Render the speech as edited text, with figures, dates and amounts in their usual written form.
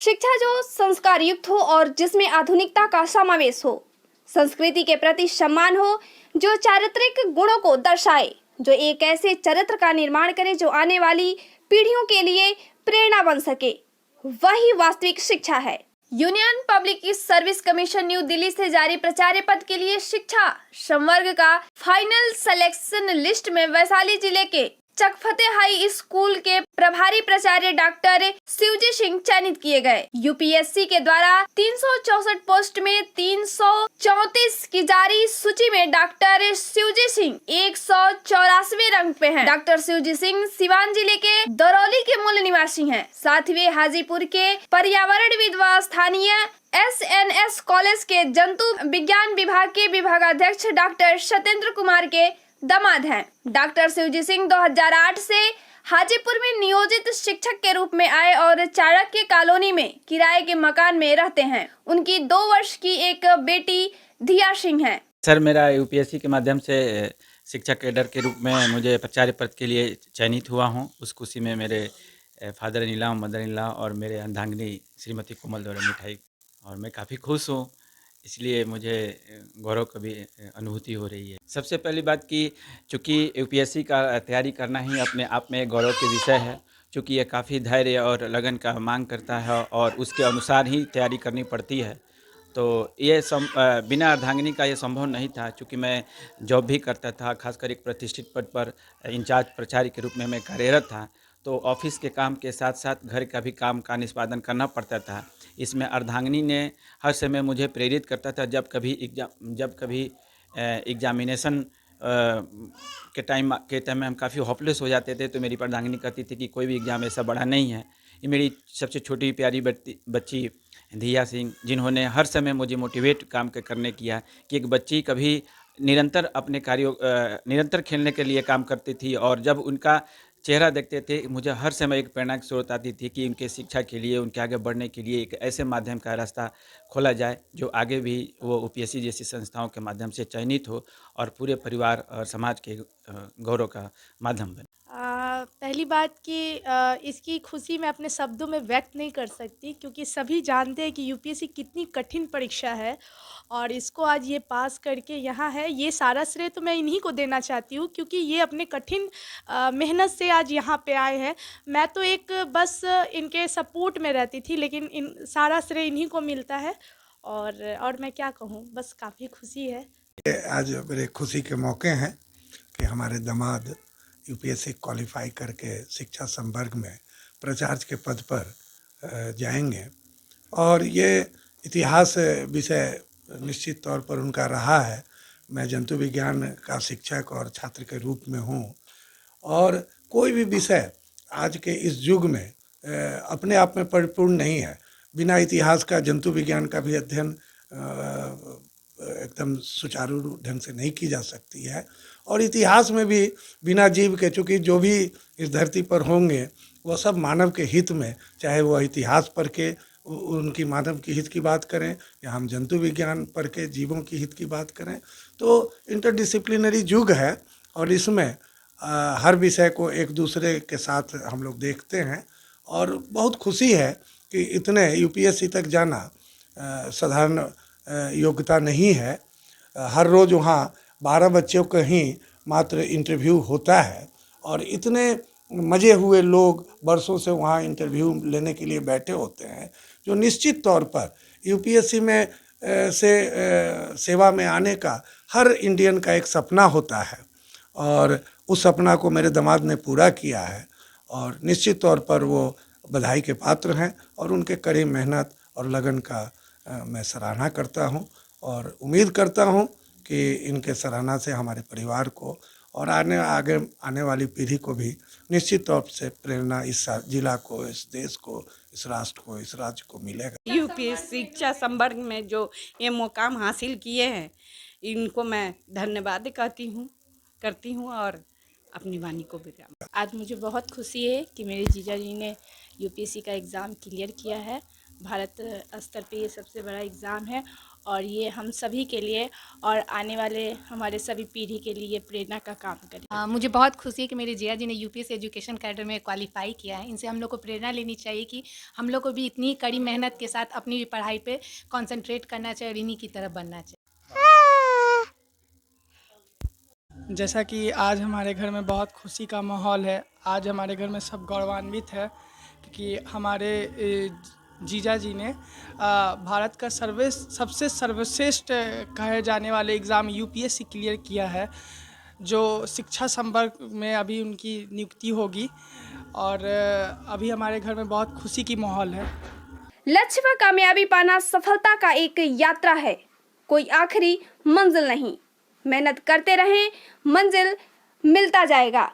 शिक्षा जो संस्कार युक्त हो और जिसमें आधुनिकता का समावेश हो, संस्कृति के प्रति सम्मान हो, जो चारित्रिक गुणों को दर्शाए, जो एक ऐसे चरित्र का निर्माण करे जो आने वाली पीढ़ियों के लिए प्रेरणा बन सके, वही वास्तविक शिक्षा है। Union public service commission new Delhi से जारी प्राचार्य पद के लिए शिक्षा संवर्ग का फाइनल सिलेक्शन लिस्ट में वैशाली जिले के चकफते हाई स्कूल के प्रभारी प्राचार्य डॉक्टर शिवजी सिंह चयनित किए गए। यूपीएससी के द्वारा 364 पोस्ट में 334 की जारी सूची में डॉक्टर शिवजी सिंह 184वें रैंक पे हैं। डॉक्टर शिवजी सिंह सिवान जिले के दरौली के मूल निवासी हैं। साथ ही वे हाजीपुर के पर्यावरणविद व स्थानीय एसएनएस कॉलेज के जंतु विज्ञान विभाग के विभागाध्यक्ष डॉक्टर सत्येंद्र कुमार के दामाद हैं। डॉक्टर शिवजी सिंह 2008 से हाजीपुर में नियोजित शिक्षक के रूप में आए और चाणक्य कॉलोनी में किराए के मकान में रहते हैं। उनकी 2 वर्ष की एक बेटी धिया सिंह है। सर, मेरा यूपीएससी के माध्यम से शिक्षक कैडर के रूप में मुझे प्राचार्य पद के लिए चयनित हुआ हूँ। उस खुशी में मेरे father in law, mother in law और मेरे अर्धांगिनी श्रीमती कोमल द्वारा मिठाई, और मैं काफ़ी खुश हूँ। इसलिए मुझे गौरव की भी अनुभूति हो रही है। सबसे पहली बात कि चूँकि यूपीएससी का तैयारी करना ही अपने आप में गौरव के विषय है, चूँकि ये काफ़ी धैर्य और लगन का मांग करता है और उसके अनुसार ही तैयारी करनी पड़ती है। तो ये बिना अर्धांगिनी का ये संभव नहीं था, चूँकि मैं जॉब भी करता था, खासकर एक प्रतिष्ठित पद पर इंचार्ज प्राचार्य के रूप में मैं कार्यरत था। तो ऑफिस के काम के साथ साथ घर का भी काम का निष्पादन करना पड़ता था। इसमें अर्धांगिनी ने हर समय मुझे प्रेरित करता था। जब कभी एग्जामिनेशन के टाइम में हम काफ़ी होपलेस हो जाते थे, तो मेरी अर्धांगिनी कहती थी कि कोई भी एग्ज़ाम ऐसा बड़ा नहीं है। ये मेरी सबसे छोटी प्यारी बच्ची धिया सिंह, जिन्होंने हर समय मुझे मोटिवेट काम करने किया कि एक बच्ची कभी निरंतर अपने कार्यों निरंतर खेलने के लिए काम करती थी, और जब उनका चेहरा देखते थे मुझे हर समय एक प्रेरणा की स्रोत आती थी कि उनके शिक्षा के लिए, उनके आगे बढ़ने के लिए एक ऐसे माध्यम का रास्ता खोला जाए जो आगे भी वो यूपीएससी जैसी संस्थाओं के माध्यम से चयनित हो और पूरे परिवार और समाज के गौरव का माध्यम बने। पहली बात कि इसकी खुशी मैं अपने शब्दों में व्यक्त नहीं कर सकती, क्योंकि सभी जानते हैं कि यूपीएससी कितनी कठिन परीक्षा है और इसको आज ये पास करके यहाँ है। ये सारा श्रेय तो मैं इन्हीं को देना चाहती हूँ, क्योंकि ये अपने कठिन मेहनत से आज यहाँ पे आए हैं। मैं तो एक बस इनके सपोर्ट में रहती थी, लेकिन सारा श्रेय इन्हीं को मिलता है। और मैं क्या कहूँ, बस काफ़ी खुशी है। आज बड़े खुशी के मौके हैं कि हमारे दामाद यूपीएससी क्वालिफाई करके शिक्षा संवर्ग में प्राचार्य के पद पर जाएंगे, और ये इतिहास विषय निश्चित तौर पर उनका रहा है। मैं जंतु विज्ञान का शिक्षक और छात्र के रूप में हूँ, और कोई भी विषय आज के इस युग में अपने आप में परिपूर्ण नहीं है। बिना इतिहास का जंतु विज्ञान का भी अध्ययन एकदम सुचारू ढंग से नहीं की जा सकती है। और इतिहास में भी बिना जीव के, चूँकि जो भी इस धरती पर होंगे वो सब मानव के हित में, चाहे वो इतिहास पढ़ के उनकी मानव की हित की बात करें या हम जंतु विज्ञान पढ़ के जीवों की हित की बात करें, तो इंटरडिसिप्लिनरी युग है और इसमें हर विषय को एक दूसरे के साथ हम लोग देखते हैं। और बहुत खुशी है कि इतने यूपीएससी तक जाना साधारण योग्यता नहीं है। हर रोज़ वहाँ 12 बच्चों का ही मात्र इंटरव्यू होता है, और इतने मजे हुए लोग बरसों से वहाँ इंटरव्यू लेने के लिए बैठे होते हैं, जो निश्चित तौर पर यूपीएससी में सेवा में आने का हर इंडियन का एक सपना होता है, और उस सपना को मेरे दामाद ने पूरा किया है। और निश्चित तौर पर वो बधाई के पात्र हैं, और उनके कड़ी मेहनत और लगन का मैं सराहना करता हूं, और उम्मीद करता हूं कि इनके सराहना से हमारे परिवार को और आगे आने वाली पीढ़ी को भी निश्चित तौर से प्रेरणा इस जिला को, इस देश को, इस राष्ट्र को, इस राज्य को मिलेगा। यूपीएससी शिक्षा संवर्ग में जो ये मुकाम हासिल किए हैं, इनको मैं धन्यवाद करती हूँ और अपनी वाणी को विराम। आज मुझे बहुत खुशी है कि मेरे जीजा जी ने यूपीएससी का एग्ज़ाम क्लियर किया है, भारत स्तर पे ये सबसे बड़ा एग्ज़ाम है और ये हम सभी के लिए और आने वाले हमारे सभी पीढ़ी के लिए प्रेरणा का काम करे। मुझे बहुत खुशी है कि मेरे जिया जी ने यूपीएससी एजुकेशन कैडर में क्वालिफाई किया है। इनसे हम लोग को प्रेरणा लेनी चाहिए कि हम लोग को भी इतनी कड़ी मेहनत के साथ अपनी पढ़ाई पे कंसंट्रेट करना चाहिए और इन्हीं की तरफ बनना चाहिए। जैसा कि आज हमारे घर में बहुत खुशी का माहौल है। आज हमारे घर में सब गौरवान्वित है क्योंकि हमारे जीजा जी ने भारत का सबसे सर्वश्रेष्ठ कहे जाने वाले एग्ज़ाम यूपीएससी क्लियर किया है, जो शिक्षा संवर्ग में अभी उनकी नियुक्ति होगी और अभी हमारे घर में बहुत खुशी की माहौल है। लक्ष्य पर कामयाबी पाना सफलता का एक यात्रा है, कोई आखिरी मंजिल नहीं। मेहनत करते रहें, मंजिल मिलता जाएगा।